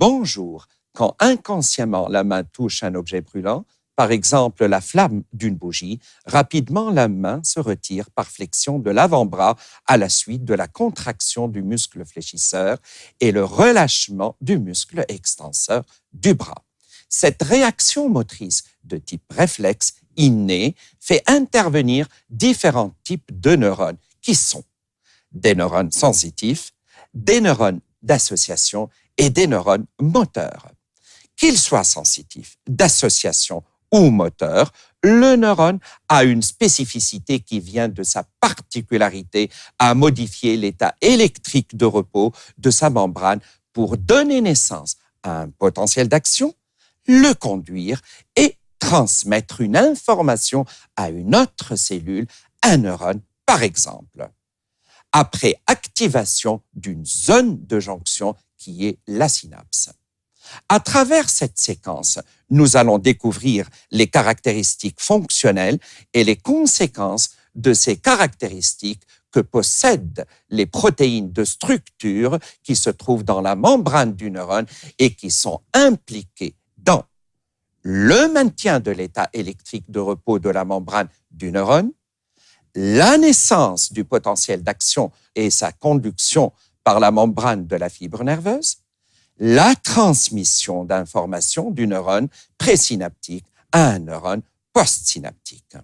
Bonjour, quand inconsciemment la main touche un objet brûlant, par exemple la flamme d'une bougie, rapidement la main se retire par flexion de l'avant-bras à la suite de la contraction du muscle fléchisseur et le relâchement du muscle extenseur du bras. Cette réaction motrice de type réflexe inné fait intervenir différents types de neurones qui sont des neurones sensitifs, des neurones d'association et des neurones moteurs. Qu'ils soient sensitifs, d'association ou moteurs, le neurone a une spécificité qui vient de sa particularité à modifier l'état électrique de repos de sa membrane pour donner naissance à un potentiel d'action, le conduire et transmettre une information à une autre cellule, un neurone par exemple, après activation d'une zone de jonction qui est la synapse. À travers cette séquence, nous allons découvrir les caractéristiques fonctionnelles et les conséquences de ces caractéristiques que possèdent les protéines de structure qui se trouvent dans la membrane du neurone et qui sont impliquées dans le maintien de l'état électrique de repos de la membrane du neurone, la naissance du potentiel d'action et sa conduction par la membrane de la fibre nerveuse, la transmission d'informations du neurone présynaptique à un neurone postsynaptique.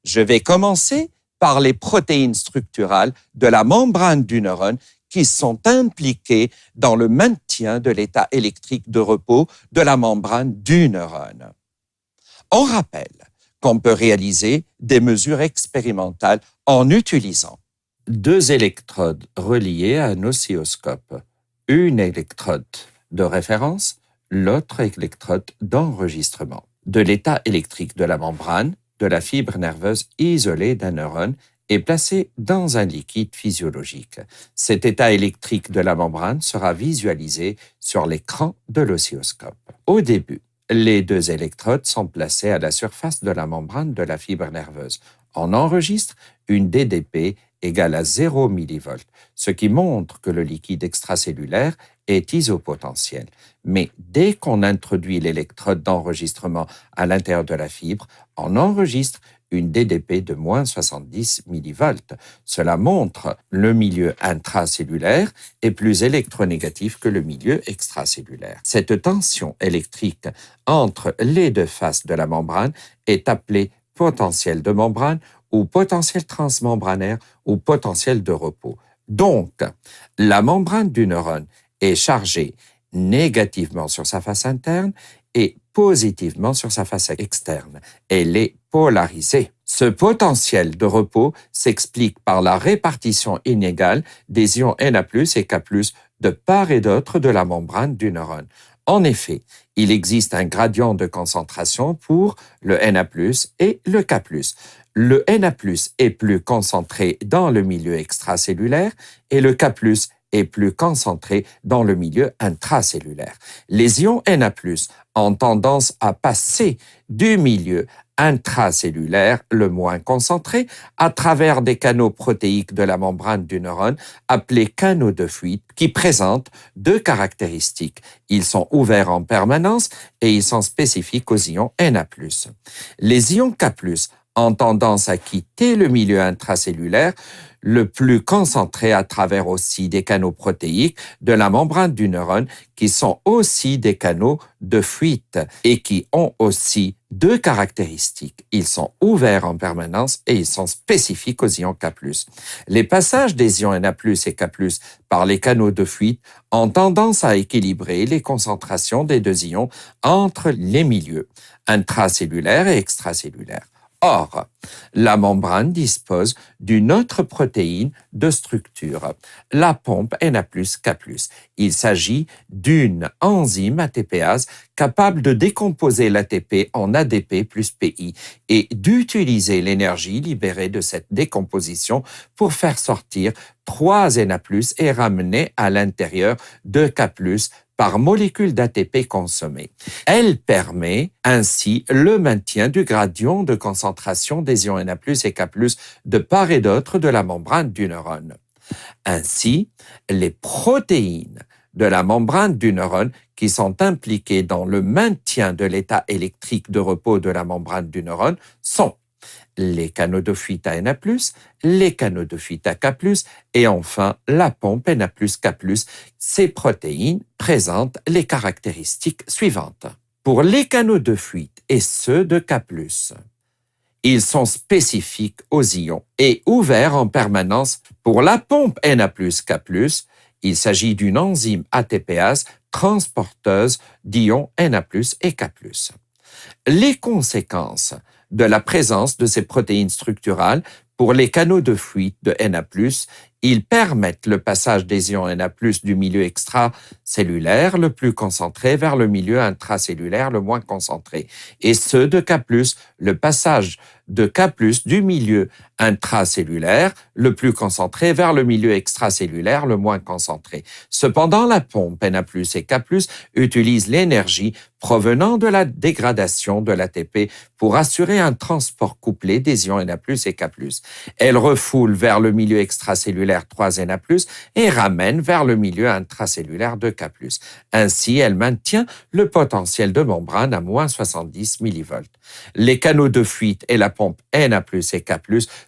Je vais commencer par les protéines structurales de la membrane du neurone qui sont impliquées dans le maintien de l'état électrique de repos de la membrane du neurone. On rappelle qu'on peut réaliser des mesures expérimentales en utilisant 2 électrodes reliées à un oscilloscope, une électrode de référence, l'autre électrode d'enregistrement, de l'état électrique de la membrane, de la fibre nerveuse isolée d'un neurone et placée dans un liquide physiologique. Cet état électrique de la membrane sera visualisé sur l'écran de l'oscilloscope. Au début, les 2 électrodes sont placées à la surface de la membrane de la fibre nerveuse. On enregistre une DDP égale à 0 mV, ce qui montre que le liquide extracellulaire est isopotentiel. Mais dès qu'on introduit l'électrode d'enregistrement à l'intérieur de la fibre, on enregistre une DDP de moins 70 mV. Cela montre le milieu intracellulaire est plus électronégatif que le milieu extracellulaire. Cette tension électrique entre les 2 faces de la membrane est appelée potentiel de membrane ou potentiel transmembranaire ou potentiel de repos. Donc, la membrane du neurone est chargée négativement sur sa face interne et positivement sur sa face externe. Elle est polarisée. Ce potentiel de repos s'explique par la répartition inégale des ions Na+ et K+ de part et d'autre de la membrane du neurone. En effet, il existe un gradient de concentration pour le Na+ et le K+. Le Na+ est plus concentré dans le milieu extracellulaire et le K+ est plus concentré dans le milieu intracellulaire. Les ions Na+ ont tendance à passer du milieu intracellulaire le moins concentré à travers des canaux protéiques de la membrane du neurone appelés canaux de fuite qui présentent 2 caractéristiques. Ils sont ouverts en permanence et ils sont spécifiques aux ions Na+. Les ions K+ ont tendance à quitter le milieu intracellulaire le plus concentré à travers aussi des canaux protéiques de la membrane du neurone qui sont aussi des canaux de fuite et qui ont aussi 2 caractéristiques. Ils sont ouverts en permanence et ils sont spécifiques aux ions K+. Les passages des ions Na+ et K+ par les canaux de fuite ont tendance à équilibrer les concentrations des 2 ions entre les milieux intracellulaires et extracellulaires. Or, la membrane dispose d'une autre protéine de structure, la pompe Na+K+. Il s'agit d'une enzyme ATPase capable de décomposer l'ATP en ADP plus PI et d'utiliser l'énergie libérée de cette décomposition pour faire sortir 3 Na+ et ramener à l'intérieur 2 K+ par molécule d'ATP consommée. Elle permet ainsi le maintien du gradient de concentration des ions Na+ et K+ de part et d'autre de la membrane du neurone. Ainsi, les protéines de la membrane du neurone qui sont impliqués dans le maintien de l'état électrique de repos de la membrane du neurone sont les canaux de fuite ANA+, les canaux de fuite AK+, et enfin la pompe NA+K+. Ces protéines présentent les caractéristiques suivantes. Pour les canaux de fuite et ceux de K+, ils sont spécifiques aux ions et ouverts en permanence. Pour la pompe NA+K+, il s'agit d'une enzyme ATPase transporteuse d'ions Na+ et K+. Les conséquences de la présence de ces protéines structurales pour les canaux de fuite de Na+, ils permettent le passage des ions Na+ du milieu extracellulaire le plus concentré vers le milieu intracellulaire le moins concentré, et ceux de K+, le passage de K+, du milieu intracellulaire le plus concentré vers le milieu extracellulaire le moins concentré. Cependant, la pompe Na+ et K+ utilise l'énergie provenant de la dégradation de l'ATP pour assurer un transport couplé des ions Na+ et K+. Elle refoule vers le milieu extracellulaire 3 Na+, et ramène vers le milieu intracellulaire 2 K+. Ainsi, elle maintient le potentiel de membrane à moins 70 mV. Les canaux de fuite et la pompe Na+ et K+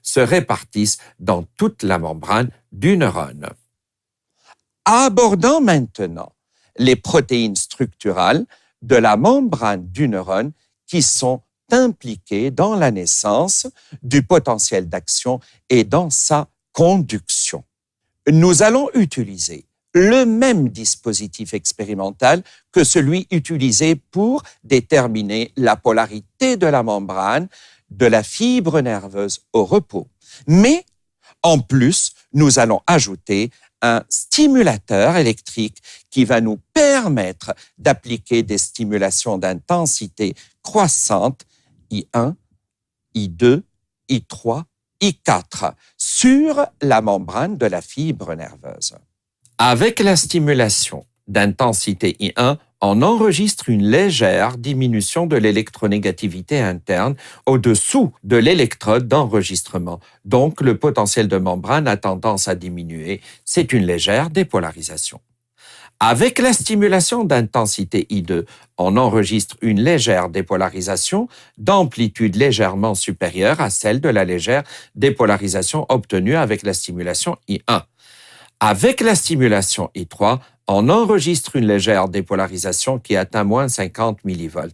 se répartissent dans toute la membrane du neurone. Abordons maintenant les protéines structurales de la membrane du neurone qui sont impliquées dans la naissance du potentiel d'action et dans sa conduction. Nous allons utiliser le même dispositif expérimental que celui utilisé pour déterminer la polarité de la membrane de la fibre nerveuse au repos. Mais en plus, nous allons ajouter un stimulateur électrique qui va nous permettre d'appliquer des stimulations d'intensité croissante I1, I2, I3, I4 sur la membrane de la fibre nerveuse. Avec la stimulation d'intensité I1, on enregistre une légère diminution de l'électronégativité interne au-dessous de l'électrode d'enregistrement. Donc, le potentiel de membrane a tendance à diminuer. C'est une légère dépolarisation. Avec la stimulation d'intensité I2, on enregistre une légère dépolarisation d'amplitude légèrement supérieure à celle de la légère dépolarisation obtenue avec la stimulation I1. Avec la stimulation I3, on enregistre une légère dépolarisation qui atteint moins 50 mV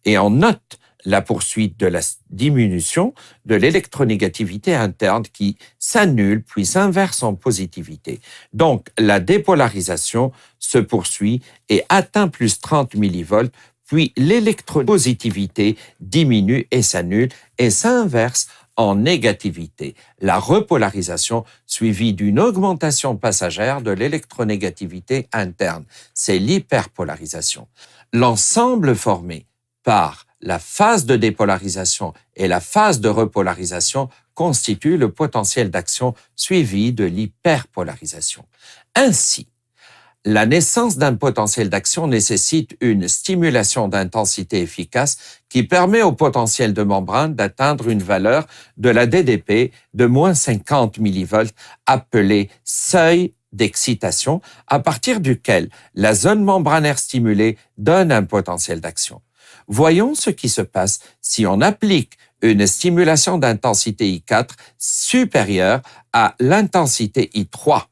et on note la poursuite de la diminution de l'électronégativité interne qui s'annule puis s'inverse en positivité. Donc, la dépolarisation se poursuit et atteint plus 30 mV, puis l'électropositivité diminue et s'annule et s'inverse en négativité, la repolarisation suivie d'une augmentation passagère de l'électronégativité interne. C'est l'hyperpolarisation. L'ensemble formé par la phase de dépolarisation et la phase de repolarisation constitue le potentiel d'action suivi de l'hyperpolarisation. Ainsi, la naissance d'un potentiel d'action nécessite une stimulation d'intensité efficace qui permet au potentiel de membrane d'atteindre une valeur de la DDP de moins 50 mV appelée seuil d'excitation, à partir duquel la zone membranaire stimulée donne un potentiel d'action. Voyons ce qui se passe si on applique une stimulation d'intensité I4 supérieure à l'intensité I3.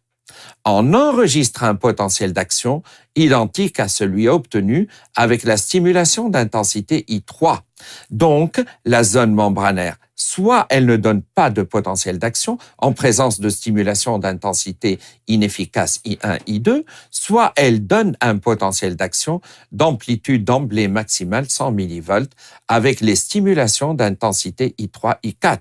On enregistre un potentiel d'action identique à celui obtenu avec la stimulation d'intensité I3. Donc, la zone membranaire, soit elle ne donne pas de potentiel d'action en présence de stimulation d'intensité inefficace I1, I2, soit elle donne un potentiel d'action d'amplitude d'emblée maximale 100 mV avec les stimulations d'intensité I3, I4.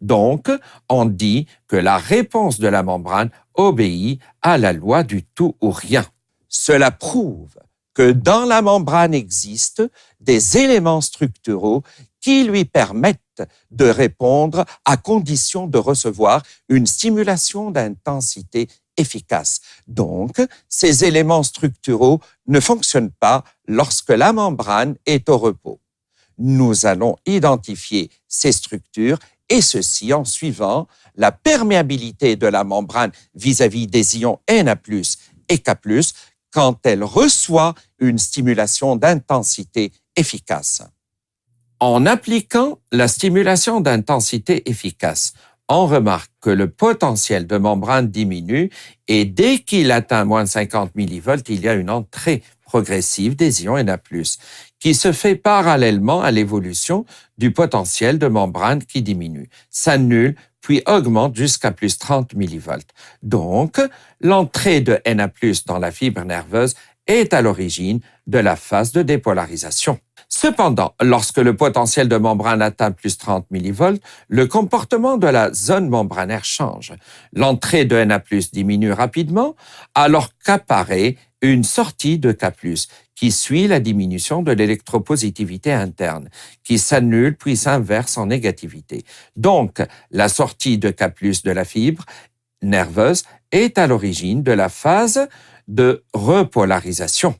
Donc, on dit que la réponse de la membrane obéit à la loi du tout ou rien. Cela prouve que dans la membrane existent des éléments structuraux qui lui permettent de répondre à condition de recevoir une stimulation d'intensité efficace. Donc, ces éléments structuraux ne fonctionnent pas lorsque la membrane est au repos. Nous allons identifier ces structures et ceci en suivant la perméabilité de la membrane vis-à-vis des ions Na+ et K+, quand elle reçoit une stimulation d'intensité efficace. En appliquant la stimulation d'intensité efficace, on remarque que le potentiel de membrane diminue et dès qu'il atteint moins 50 millivolts, il y a une entrée progressive des ions Na+, qui se fait parallèlement à l'évolution du potentiel de membrane qui diminue, s'annule, puis augmente jusqu'à plus 30 millivolts. Donc, l'entrée de Na+, dans la fibre nerveuse est à l'origine de la phase de dépolarisation. Cependant, lorsque le potentiel de membrane atteint plus 30 millivolts, le comportement de la zone membranaire change. L'entrée de Na+, diminue rapidement, alors qu'apparaît une sortie de K+, qui suit la diminution de l'électropositivité interne, qui s'annule puis s'inverse en négativité. Donc, la sortie de K+, de la fibre nerveuse est à l'origine de la phase de repolarisation.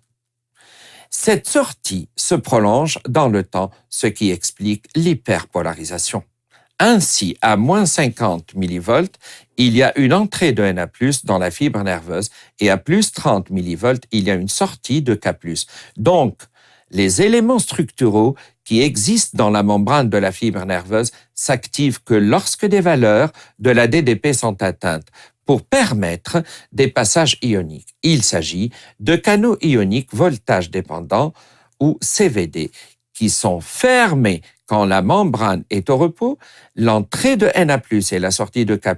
Cette sortie se prolonge dans le temps, ce qui explique l'hyperpolarisation. Ainsi, à moins 50 millivolts, il y a une entrée de Na+, dans la fibre nerveuse et à plus 30 millivolts, il y a une sortie de K+. Donc, les éléments structuraux qui existent dans la membrane de la fibre nerveuse s'activent que lorsque des valeurs de la DDP sont atteintes, pour permettre des passages ioniques. Il s'agit de canaux ioniques voltage dépendants ou CVD qui sont fermés quand la membrane est au repos. L'entrée de Na+ et la sortie de K+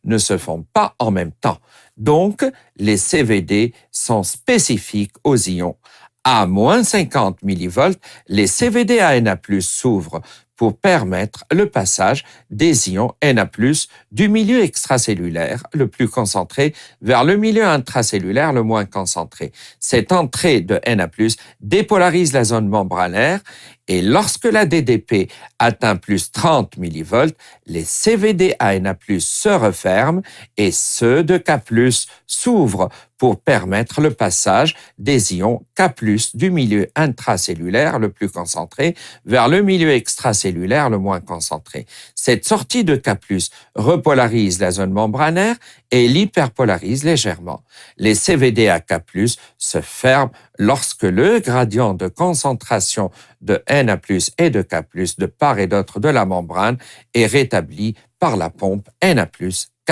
ne se font pas en même temps. Donc, les CVD sont spécifiques aux ions. À moins 50 millivolts, les CVD à Na+ s'ouvrent pour permettre le passage des ions Na+, du milieu extracellulaire le plus concentré vers le milieu intracellulaire le moins concentré. Cette entrée de Na+, dépolarise la zone membranaire et lorsque la DDP atteint plus 30 millivolts, les CVD à Na+ se referment et ceux de K+ s'ouvrent pour permettre le passage des ions K+ du milieu intracellulaire le plus concentré vers le milieu extracellulaire le moins concentré. Cette sortie de K+ repolarise la zone membranaire et l'hyperpolarise légèrement. Les CVD à K+ se ferment lorsque le gradient de concentration de Na+ et de K+ de part et d'autre de la membrane est rétabli par la pompe Na+, K+.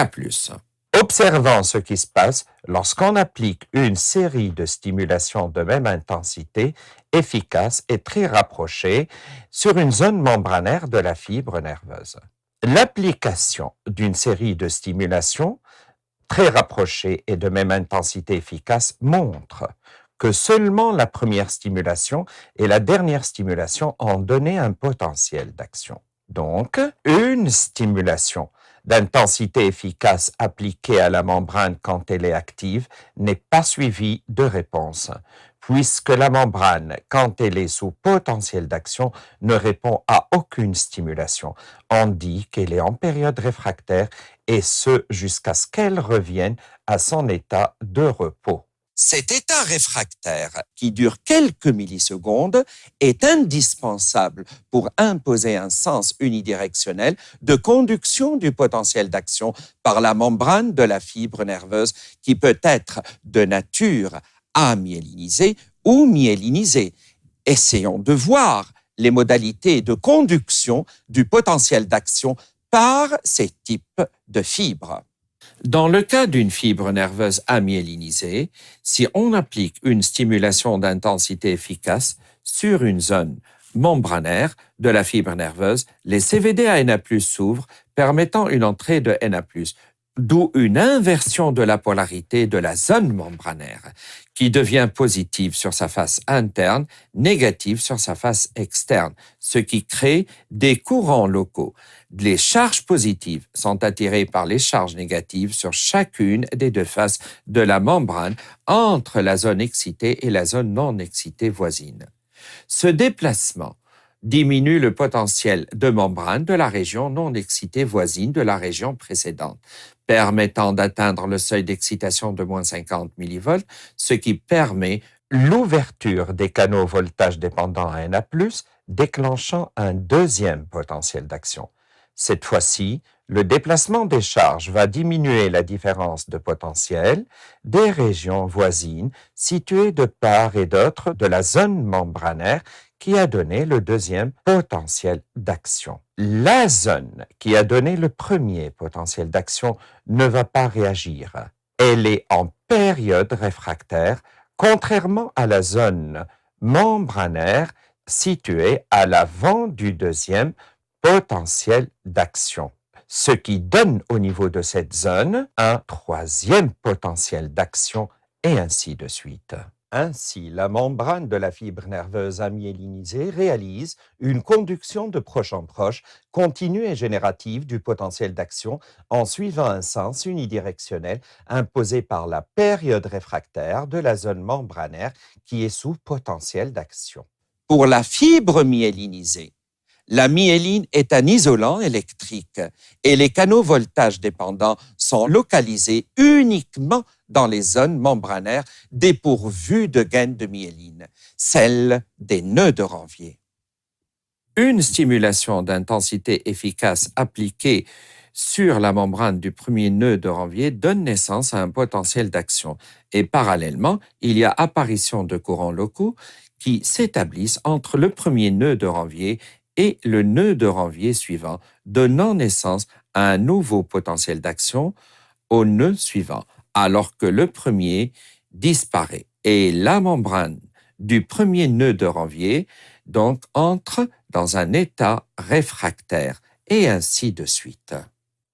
Observons ce qui se passe lorsqu'on applique une série de stimulations de même intensité, efficaces et très rapprochées sur une zone membranaire de la fibre nerveuse. L'application d'une série de stimulations très rapprochées et de même intensité efficace montre que seulement la première stimulation et la dernière stimulation ont donné un potentiel d'action. Donc, une stimulation d'intensité efficace appliquée à la membrane quand elle est active n'est pas suivie de réponse, puisque la membrane, quand elle est sous potentiel d'action, ne répond à aucune stimulation. On dit qu'elle est en période réfractaire et ce jusqu'à ce qu'elle revienne à son état de repos. Cet état réfractaire, qui dure quelques millisecondes, est indispensable pour imposer un sens unidirectionnel de conduction du potentiel d'action par la membrane de la fibre nerveuse qui peut être de nature amyélinisée ou myélinisée. Essayons de voir les modalités de conduction du potentiel d'action par ces types de fibres. Dans le cas d'une fibre nerveuse amyélinisée, si on applique une stimulation d'intensité efficace sur une zone membranaire de la fibre nerveuse, les CVD à Na+ s'ouvrent, permettant une entrée de Na+, d'où une inversion de la polarité de la zone membranaire, qui devient positive sur sa face interne, négative sur sa face externe, ce qui crée des courants locaux. Les charges positives sont attirées par les charges négatives sur chacune des deux faces de la membrane entre la zone excitée et la zone non excitée voisine. Ce déplacement diminue le potentiel de membrane de la région non excitée voisine de la région précédente, permettant d'atteindre le seuil d'excitation de moins 50 millivolts, ce qui permet l'ouverture des canaux voltage dépendants à Na+, déclenchant un deuxième potentiel d'action. Cette fois-ci, le déplacement des charges va diminuer la différence de potentiel des régions voisines situées de part et d'autre de la zone membranaire qui a donné le deuxième potentiel d'action. La zone qui a donné le premier potentiel d'action ne va pas réagir. Elle est en période réfractaire, contrairement à la zone membranaire située à l'avant du deuxième potentiel d'action, ce qui donne au niveau de cette zone un troisième potentiel d'action et ainsi de suite. Ainsi, la membrane de la fibre nerveuse amyélinisée réalise une conduction de proche en proche, continue et générative du potentiel d'action en suivant un sens unidirectionnel imposé par la période réfractaire de la zone membranaire qui est sous potentiel d'action. Pour la fibre myélinisée, la myéline est un isolant électrique et les canaux voltage dépendants sont localisés uniquement dans les zones membranaires dépourvues de gaines de myéline, celles des nœuds de Ranvier. Une stimulation d'intensité efficace appliquée sur la membrane du premier nœud de Ranvier donne naissance à un potentiel d'action et parallèlement, il y a apparition de courants locaux qui s'établissent entre le premier nœud de Ranvier et le nœud de Ranvier suivant, donnant naissance à un nouveau potentiel d'action au nœud suivant, alors que le premier disparaît. Et la membrane du premier nœud de Ranvier donc entre dans un état réfractaire, et ainsi de suite.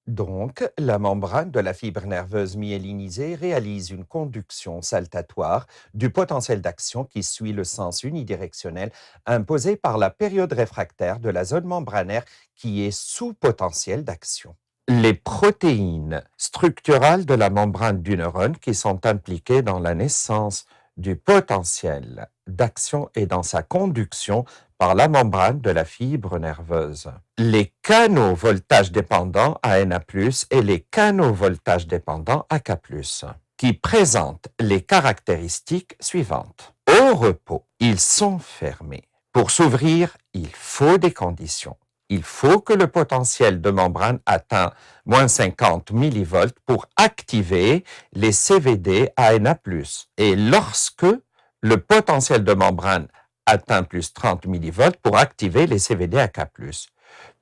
Donc, la membrane de la fibre nerveuse myélinisée réalise une conduction saltatoire du potentiel d'action qui suit le sens unidirectionnel imposé par la période réfractaire de la zone membranaire qui est sous potentiel d'action. Les protéines structurales de la membrane du neurone qui sont impliquées dans la naissance du potentiel d'action et dans sa conduction par la membrane de la fibre nerveuse. Les canaux voltage dépendants ANA+, et les canaux voltage dépendants AK+, qui présentent les caractéristiques suivantes. Au repos, ils sont fermés. Pour s'ouvrir, il faut des conditions. Il faut que le potentiel de membrane atteint moins 50 mV pour activer les CVD ANA+. Et lorsque le potentiel de membrane atteint plus 30 mV pour activer les CVD AK+.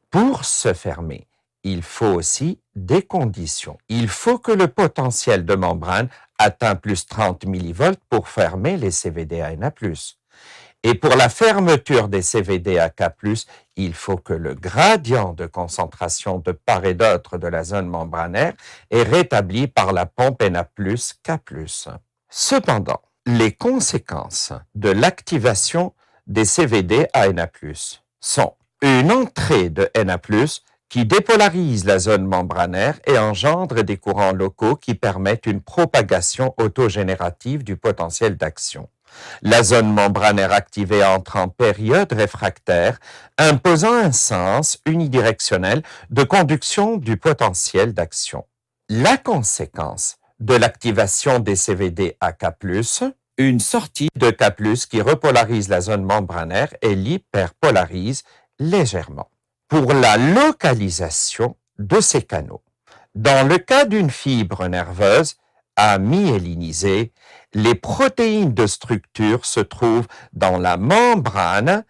Pour se fermer, il faut aussi des conditions. Il faut que le potentiel de membrane atteint plus 30 mV pour fermer les CVD ANA+. Et pour la fermeture des CVD AK+, il faut que le gradient de concentration de part et d'autre de la zone membranaire est rétabli par la pompe NA+K+. Cependant, les conséquences de l'activation des CVD à Na+, sont une entrée de Na+, qui dépolarise la zone membranaire et engendre des courants locaux qui permettent une propagation autogénérative du potentiel d'action. La zone membranaire activée entre en période réfractaire, imposant un sens unidirectionnel de conduction du potentiel d'action. La conséquence de l'activation des CVD à K+, une sortie de K+, qui repolarise la zone membranaire et l'hyperpolarise légèrement. Pour la localisation de ces canaux, dans le cas d'une fibre nerveuse amyélinisée, les protéines de structure se trouvent dans la membrane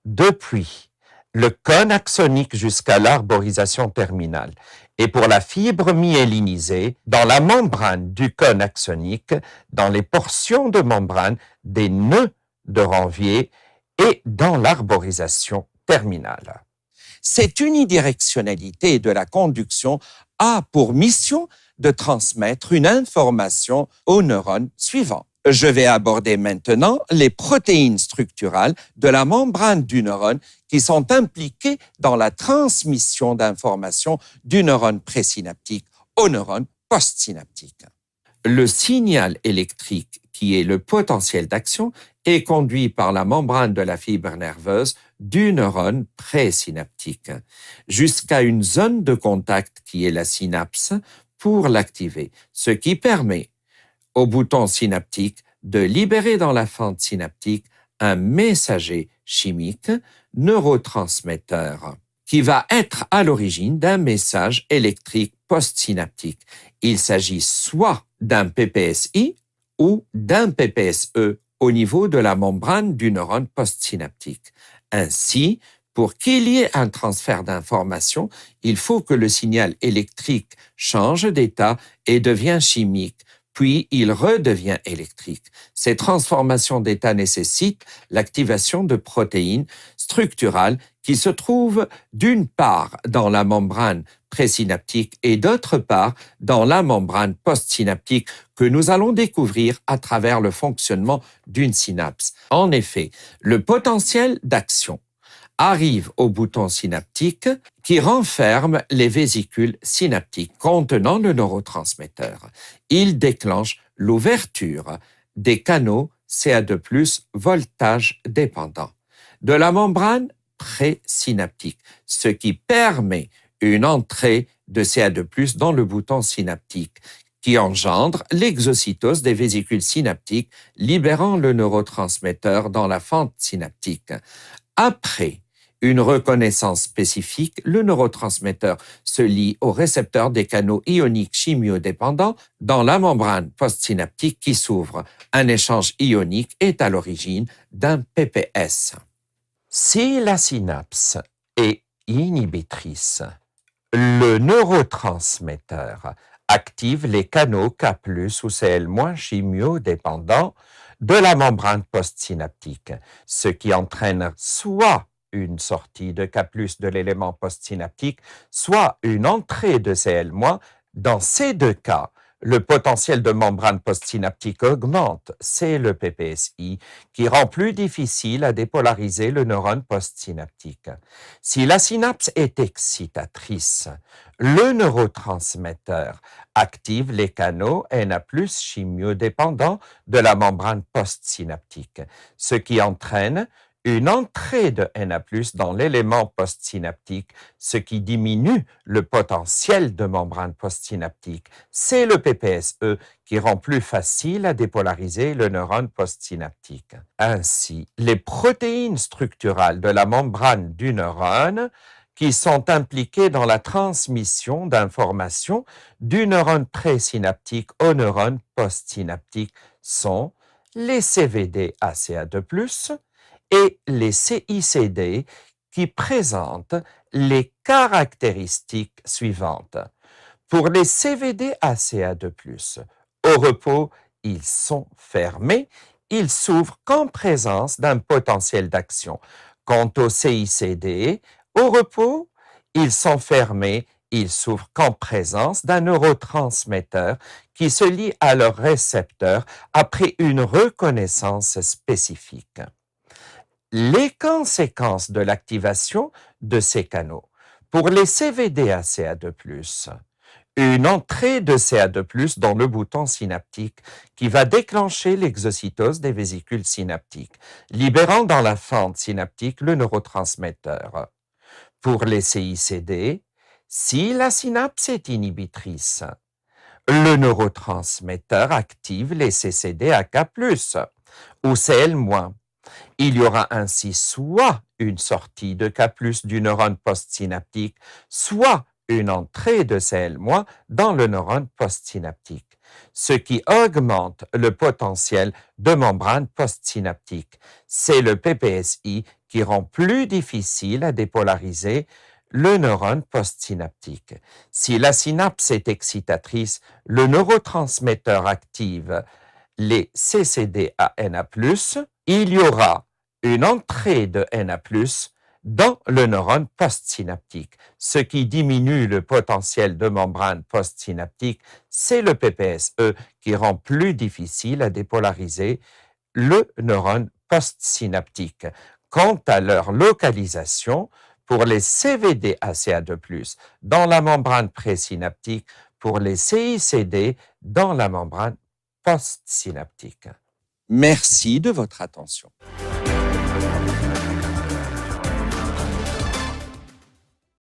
depuis le cône axonique jusqu'à l'arborisation terminale. Et pour la fibre myélinisée, dans la membrane du cône axonique, dans les portions de membrane des nœuds de Ranvier et dans l'arborisation terminale. Cette unidirectionnalité de la conduction a pour mission de transmettre une information au neurone suivant. Je vais aborder maintenant les protéines structurales de la membrane du neurone qui sont impliquées dans la transmission d'informations du neurone présynaptique au neurone postsynaptique. Le signal électrique, qui est le potentiel d'action, est conduit par la membrane de la fibre nerveuse du neurone présynaptique jusqu'à une zone de contact qui est la synapse pour l'activer, ce qui permet au bouton synaptique de libérer dans la fente synaptique un messager chimique neurotransmetteur. qui va être à l'origine d'un message électrique postsynaptique. Il s'agit soit d'un PPSI ou d'un PPSE au niveau de la membrane du neurone postsynaptique. Ainsi, pour qu'il y ait un transfert d'informations, il faut que le signal électrique change d'état et devient chimique, puis il redevient électrique. Ces transformations d'état nécessitent l'activation de protéines structurales qui se trouvent d'une part dans la membrane présynaptique et d'autre part dans la membrane postsynaptique que nous allons découvrir à travers le fonctionnement d'une synapse. En effet, le potentiel d'action arrive au bouton synaptique qui renferme les vésicules synaptiques contenant le neurotransmetteur. Il déclenche l'ouverture des canaux CA2+, voltage dépendant, de la membrane présynaptique, ce qui permet une entrée de CA2+, dans le bouton synaptique, qui engendre l'exocytose des vésicules synaptiques, libérant le neurotransmetteur dans la fente synaptique. Après une reconnaissance spécifique, le neurotransmetteur se lie au récepteur des canaux ioniques chimiodépendants dans la membrane postsynaptique qui s'ouvre. Un échange ionique est à l'origine d'un PPS. Si la synapse est inhibitrice, le neurotransmetteur active les canaux K+ ou Cl- chimiodépendants de la membrane postsynaptique, ce qui entraîne soit une sortie de K+ de l'élément postsynaptique, soit une entrée de Cl-. Dans ces deux cas, le potentiel de membrane postsynaptique augmente, c'est le PPSI, qui rend plus difficile à dépolariser le neurone postsynaptique. Si la synapse est excitatrice, le neurotransmetteur active les canaux Na+ chimiodépendants de la membrane postsynaptique, ce qui entraîne une entrée de Na+ dans l'élément postsynaptique, ce qui diminue le potentiel de membrane postsynaptique. C'est le PPSE qui rend plus facile à dépolariser le neurone postsynaptique. Ainsi, les protéines structurales de la membrane du neurone qui sont impliquées dans la transmission d'informations du neurone présynaptique au neurone postsynaptique sont les CVD-ACA2+, et les CICD qui présentent les caractéristiques suivantes. Pour les CVD-ACA2+, au repos, ils sont fermés, ils s'ouvrent qu'en présence d'un potentiel d'action. Quant aux CICD, au repos, ils sont fermés, ils s'ouvrent qu'en présence d'un neurotransmetteur qui se lie à leur récepteur après une reconnaissance spécifique. Les conséquences de l'activation de ces canaux. Pour les CVD-ACA2+, une entrée de CA2+ dans le bouton synaptique qui va déclencher l'exocytose des vésicules synaptiques, libérant dans la fente synaptique le neurotransmetteur. Pour les CICD, si la synapse est inhibitrice, le neurotransmetteur active les CCD-AK+, ou Cl-. Il y aura ainsi soit une sortie de K+ du neurone postsynaptique, soit une entrée de Cl- dans le neurone postsynaptique, ce qui augmente le potentiel de membrane postsynaptique. C'est le PPSI qui rend plus difficile à dépolariser le neurone postsynaptique. Si la synapse est excitatrice, le neurotransmetteur active les CCD-ANA+, il y aura une entrée de Na+ dans le neurone postsynaptique, ce qui diminue le potentiel de membrane postsynaptique. C'est le PPSE qui rend plus difficile à dépolariser le neurone postsynaptique. Quant à leur localisation, pour les CVD-ACA2+, dans la membrane présynaptique, pour les CICD, dans la membrane postsynaptique. Merci de votre attention.